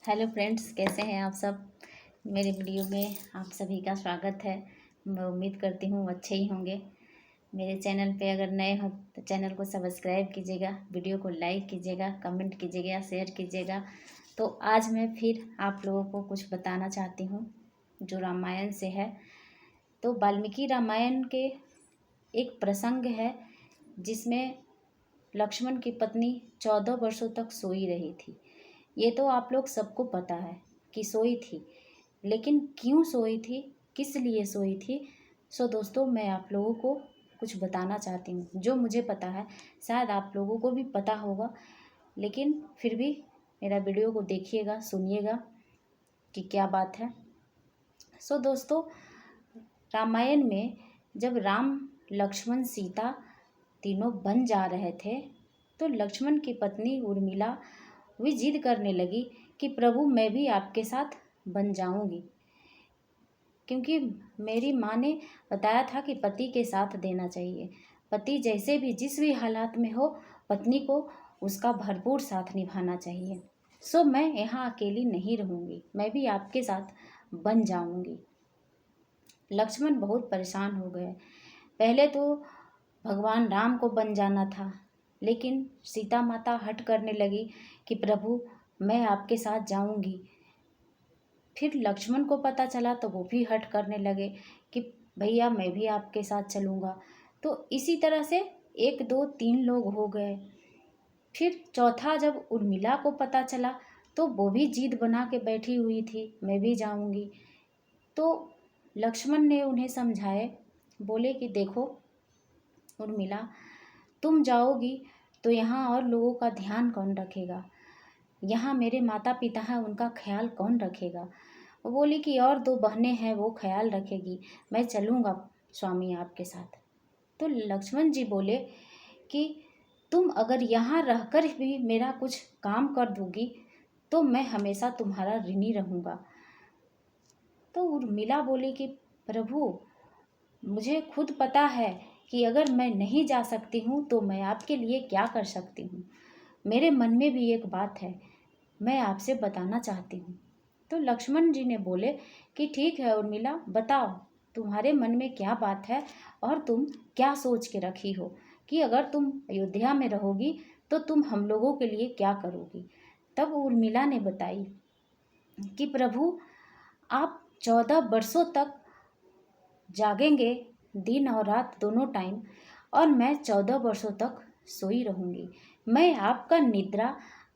Hello friends, कैसे हैं आप सब। मेरे वीडियो में आप सभी का स्वागत है। मैं उम्मीद करती हूँ अच्छे ही होंगे। मेरे चैनल पे अगर नए हो तो चैनल को सब्सक्राइब कीजिएगा, वीडियो को लाइक कीजिएगा, कमेंट कीजिएगा, शेयर कीजिएगा। तो आज मैं फिर आप लोगों को कुछ बताना चाहती हूँ जो रामायण से है। तो वाल्मीकि रामायण के एक प्रसंग है जिसमें लक्ष्मण की पत्नी 14 वर्षों तक सोई रही थी। ये तो आप लोग सबको पता है कि सोई थी, लेकिन क्यों सोई थी, किस लिए सोई थी। सो दोस्तों, मैं आप लोगों को कुछ बताना चाहती हूँ जो मुझे पता है। शायद आप लोगों को भी पता होगा, लेकिन फिर भी मेरा वीडियो को देखिएगा, सुनिएगा कि क्या बात है। सो दोस्तों, रामायण में जब राम, लक्ष्मण, सीता तीनों बन जा रहे थे तो लक्ष्मण की पत्नी उर्मिला भी जिद करने लगी कि प्रभु, मैं भी आपके साथ बन जाऊंगी, क्योंकि मेरी माँ ने बताया था कि पति के साथ देना चाहिए। पति जैसे भी जिस भी हालात में हो, पत्नी को उसका भरपूर साथ निभाना चाहिए। सो मैं यहाँ अकेली नहीं रहूँगी, मैं भी आपके साथ बन जाऊंगी। लक्ष्मण बहुत परेशान हो गए। पहले तो भगवान राम को बन जाना था, लेकिन सीता माता हट करने लगी कि प्रभु, मैं आपके साथ जाऊंगी। फिर लक्ष्मण को पता चला तो वो भी हट करने लगे कि भैया, मैं भी आपके साथ चलूँगा। तो इसी तरह से 1 2 3 लोग हो गए। फिर चौथा जब उर्मिला को पता चला तो वो भी जिद बना के बैठी हुई थी, मैं भी जाऊंगी। तो लक्ष्मण ने उन्हें समझाए, बोले कि देखो उर्मिला, तुम जाओगी तो यहाँ और लोगों का ध्यान कौन रखेगा, यहाँ मेरे माता पिता हैं, उनका ख्याल कौन रखेगा। वो बोली कि और 2 बहनें हैं, वो ख्याल रखेगी, मैं चलूँगा स्वामी आपके साथ। तो लक्ष्मण जी बोले कि तुम अगर यहाँ रहकर भी मेरा कुछ काम कर दोगी तो मैं हमेशा तुम्हारा ऋणी रहूँगा। तो उर्मिला बोली कि प्रभु, मुझे खुद पता है कि अगर मैं नहीं जा सकती हूँ तो मैं आपके लिए क्या कर सकती हूँ। मेरे मन में भी एक बात है, मैं आपसे बताना चाहती हूँ। तो लक्ष्मण जी ने बोले कि ठीक है उर्मिला, बताओ तुम्हारे मन में क्या बात है और तुम क्या सोच के रखी हो कि अगर तुम अयोध्या में रहोगी तो तुम हम लोगों के लिए क्या करोगी। तब उर्मिला ने बताई कि प्रभु, आप 14 वर्षों तक जागेंगे, दिन और रात दोनों टाइम, और मैं 14 वर्षों तक सोई रहूँगी। मैं आपका निद्रा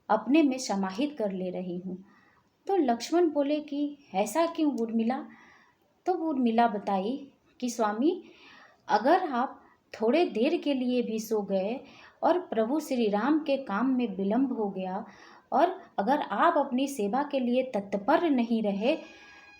अपने में समाहित कर ले रही हूँ। तो लक्ष्मण बोले कि ऐसा क्यों उर्मिला। तो उर्मिला बताई कि स्वामी, अगर आप थोड़े देर के लिए भी सो गए और प्रभु श्री राम के काम में विलंब हो गया, और अगर आप अपनी सेवा के लिए तत्पर नहीं रहे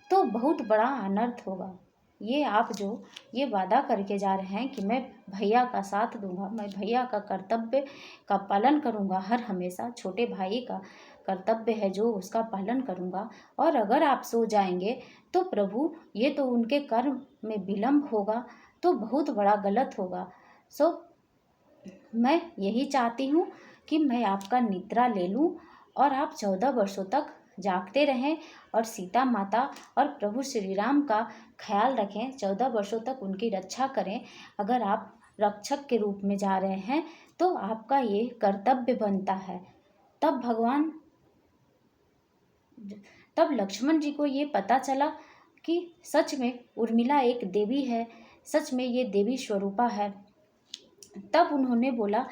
तो बहुत बड़ा अनर्थ होगा। ये आप जो ये वादा करके जा रहे हैं कि मैं भैया का साथ दूंगा, मैं भैया का कर्तव्य का पालन करूंगा, हर हमेशा छोटे भाई का कर्तव्य है जो उसका पालन करूंगा, और अगर आप सो जाएंगे तो प्रभु, ये तो उनके कर्म में विलंब होगा, तो बहुत बड़ा गलत होगा। सो मैं यही चाहती हूँ कि मैं आपका निद्रा ले लूँ और आप 14 वर्षों तक जागते रहें और सीता माता और प्रभु श्री राम का ख्याल रखें, 14 वर्षों तक उनकी रक्षा करें। अगर आप रक्षक के रूप में जा रहे हैं तो आपका ये कर्तव्य बनता है। तब भगवान तब लक्ष्मण जी को ये पता चला कि सच में उर्मिला एक देवी है, सच में ये देवी स्वरूपा है। तब उन्होंने बोला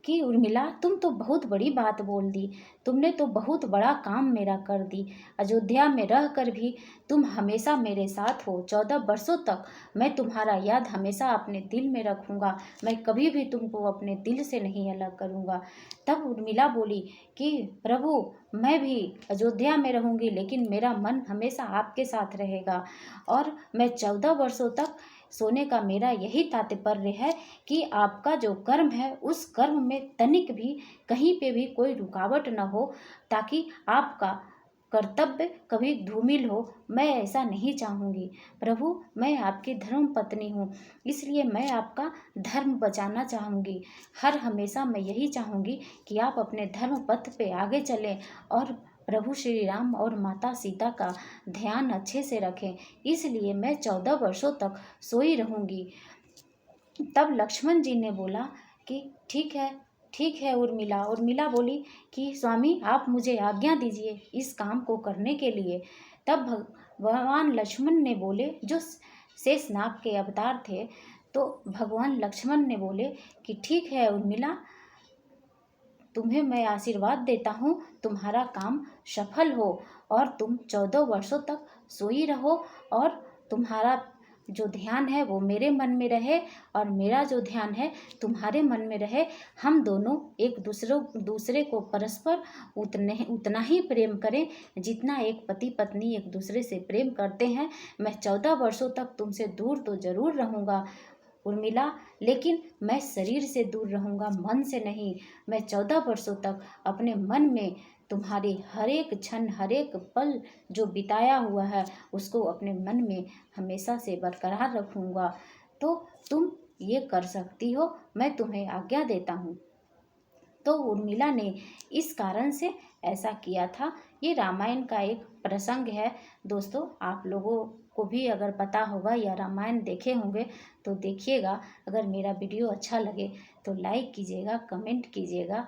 कि उर्मिला, तुम तो बहुत बड़ी बात बोल दी, तुमने तो बहुत बड़ा काम मेरा कर दी। अयोध्या में रह कर भी तुम हमेशा मेरे साथ हो, 14 वर्षों तक मैं तुम्हारा याद हमेशा अपने दिल में रखूँगा, मैं कभी भी तुमको अपने दिल से नहीं अलग करूँगा। तब उर्मिला बोली कि प्रभु, मैं भी अयोध्या में रहूँगी, लेकिन मेरा मन हमेशा आपके साथ रहेगा, और मैं 14 वर्षों तक सोने का मेरा यही तात्पर्य है कि आपका जो कर्म है उस कर्म में तनिक भी कहीं पे भी कोई रुकावट न हो, ताकि आपका कर्तव्य कभी धूमिल हो। मैं ऐसा नहीं चाहूँगी प्रभु, मैं आपकी धर्म पत्नी हूँ, इसलिए मैं आपका धर्म बचाना चाहूँगी। हर हमेशा मैं यही चाहूँगी कि आप अपने धर्म पथ पे आगे चलें और प्रभु श्री राम और माता सीता का ध्यान अच्छे से रखें, इसलिए मैं 14 वर्षों तक सोई रहूँगी। तब लक्ष्मण जी ने बोला कि ठीक है उर्मिला। उर्मिला बोली कि स्वामी आप मुझे आज्ञा दीजिए इस काम को करने के लिए। तब भगवान लक्ष्मण ने बोले, जो शेषनाग के अवतार थे, तो भगवान लक्ष्मण ने बोले कि ठीक है उर्मिला, तुम्हें मैं आशीर्वाद देता हूँ, तुम्हारा काम सफल हो और तुम 14 वर्षों तक सोई रहो और तुम्हारा जो ध्यान है वो मेरे मन में रहे और मेरा जो ध्यान है तुम्हारे मन में रहे। हम दोनों एक दूसरे को परस्पर उतना ही प्रेम करें जितना एक पति पत्नी एक दूसरे से प्रेम करते हैं। मैं 14 वर्षों तक तुमसे दूर तो जरूर रहूँगा उर्मिला, लेकिन मैं शरीर से दूर रहूँगा, मन से नहीं। मैं 14 वर्षों तक अपने मन में तुम्हारे हर एक क्षण हर एक पल जो बिताया हुआ है उसको अपने मन में हमेशा से बरकरार रखूँगा। तो तुम ये कर सकती हो, मैं तुम्हें आज्ञा देता हूँ। तो उर्मिला ने इस कारण से ऐसा किया था। ये रामायण का एक प्रसंग है दोस्तों। आप लोगों को भी अगर पता होगा या रामायण देखे होंगे तो देखिएगा। अगर मेरा वीडियो अच्छा लगे तो लाइक कीजिएगा, कमेंट कीजिएगा।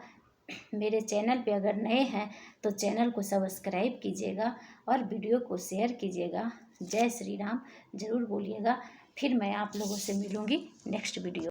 मेरे चैनल पे अगर नए हैं तो चैनल को सब्सक्राइब कीजिएगा और वीडियो को शेयर कीजिएगा। जय श्री राम ज़रूर बोलिएगा। फिर मैं आप लोगों से मिलूँगी नेक्स्ट वीडियो।